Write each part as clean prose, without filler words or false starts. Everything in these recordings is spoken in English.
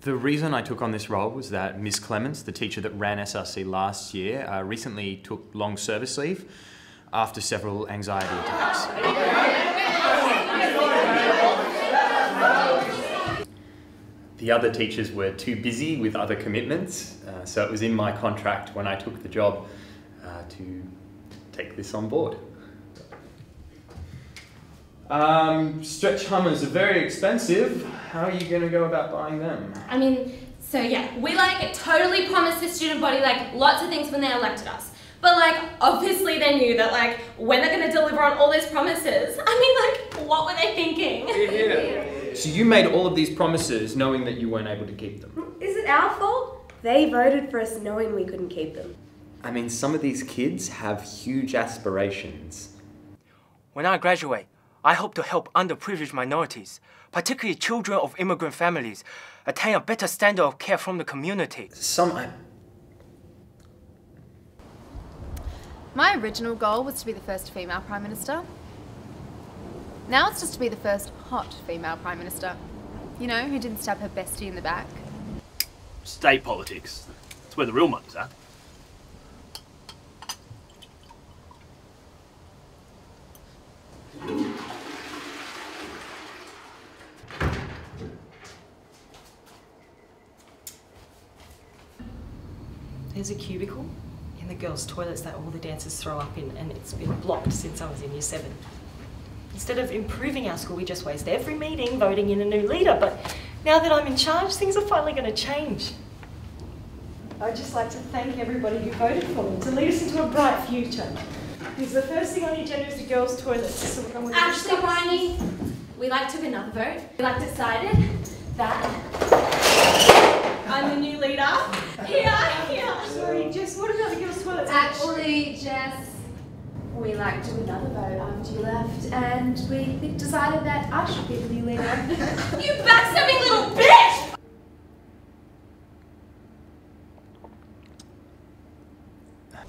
The reason I took on this role was that Miss Clements, the teacher that ran S.R.C last year, recently took long service leave after several anxiety attacks. The other teachers were too busy with other commitments, so it was in my contract when I took the job to take this on board. Stretch Hummers are very expensive. How are you going to go about buying them? I mean, so yeah, we totally promised the student body lots of things when they elected us. But obviously they knew that when they're going to deliver on all those promises. I mean, what were they thinking? Yeah. So you made all of these promises knowing that you weren't able to keep them. Is it our fault? They voted for us knowing we couldn't keep them. I mean, some of these kids have huge aspirations. When I graduate, I hope to help underprivileged minorities, particularly children of immigrant families, attain a better standard of care from the community. My original goal was to be the first female Prime Minister. Now it's just to be the first hot female Prime Minister. You know, who didn't stab her bestie in the back. State politics. That's where the real money's at. There's a cubicle in the girls' toilets that all the dancers throw up in, and it's been blocked since I was in Year 7. Instead of improving our school, we just waste every meeting voting in a new leader, but now that I'm in charge, things are finally going to change. I'd just like to thank everybody who voted for me to lead us into a bright future. Because the first thing on the agenda is the girls' toilets. So Actually, Bryony, we took another vote. We decided that I'm the new leader. Here. Sorry, Jess, what about the girls' toilets? Actually, Jess, we took another vote after you left, and we decided that I should be the new leader. You backstabbing little bitch!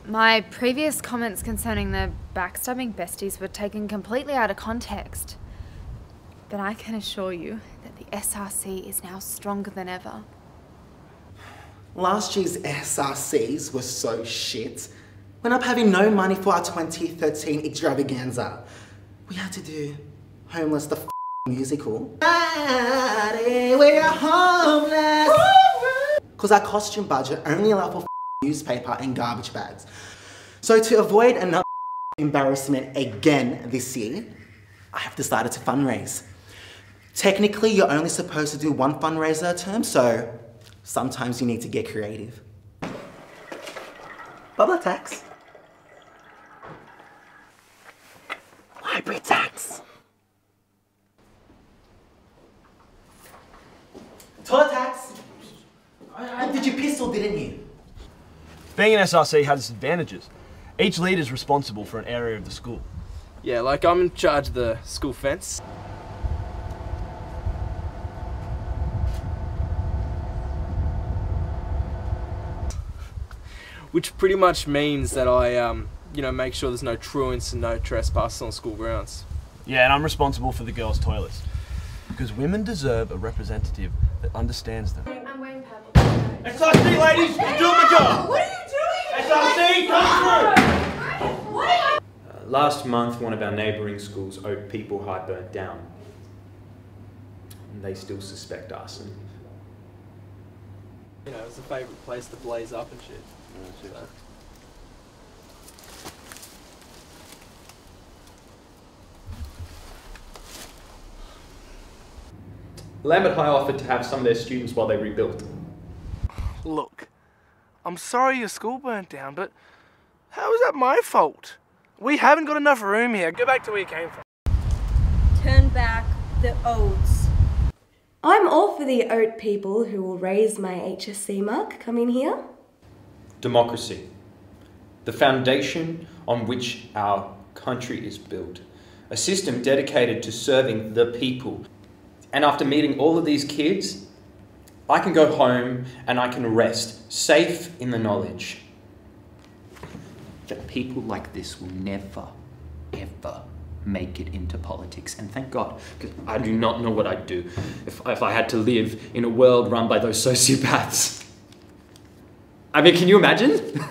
My previous comments concerning the backstabbing besties were taken completely out of context. But I can assure you that the S.R.C is now stronger than ever. Last year's S.R.Cs were so shit. Went up having no money for our 2013 extravaganza. We had to do Homeless the musical. Friday, we're homeless. Because our costume budget only allowed for newspaper and garbage bags. So to avoid another embarrassment again this year, I have decided to fundraise. Technically, you're only supposed to do one fundraiser a term, so sometimes you need to get creative. Bubble tax. Library tax. Toilet tax. Did you piss or didn't you? Being an S.R.C has its advantages. Each leader is responsible for an area of the school. Yeah, I'm in charge of the school fence. Which pretty much means that I, make sure there's no truants and no trespassers on school grounds. Yeah, and I'm responsible for the girls' toilets. Because women deserve a representative that understands them. I'm wearing purple. S.R.C, ladies, you're doing the job! What are you doing? S.R.C, come through! What? Last month, one of our neighbouring schools, Oak People High, burnt down. And they still suspect arson. It's a favourite place to blaze up and shit. So. Lambert High offered to have some of their students while they rebuilt. Look, I'm sorry your school burnt down, but how is that my fault? We haven't got enough room here. Go back to where you came from. Turn back the oats. I'm all for the oat people who will raise my HSC mark. Come in here. Democracy, the foundation on which our country is built. A system dedicated to serving the people. And after meeting all of these kids, I can go home and I can rest, safe in the knowledge that people like this will never, ever make it into politics. And thank God, because I do not know what I'd do if I had to live in a world run by those sociopaths. I mean, can you imagine?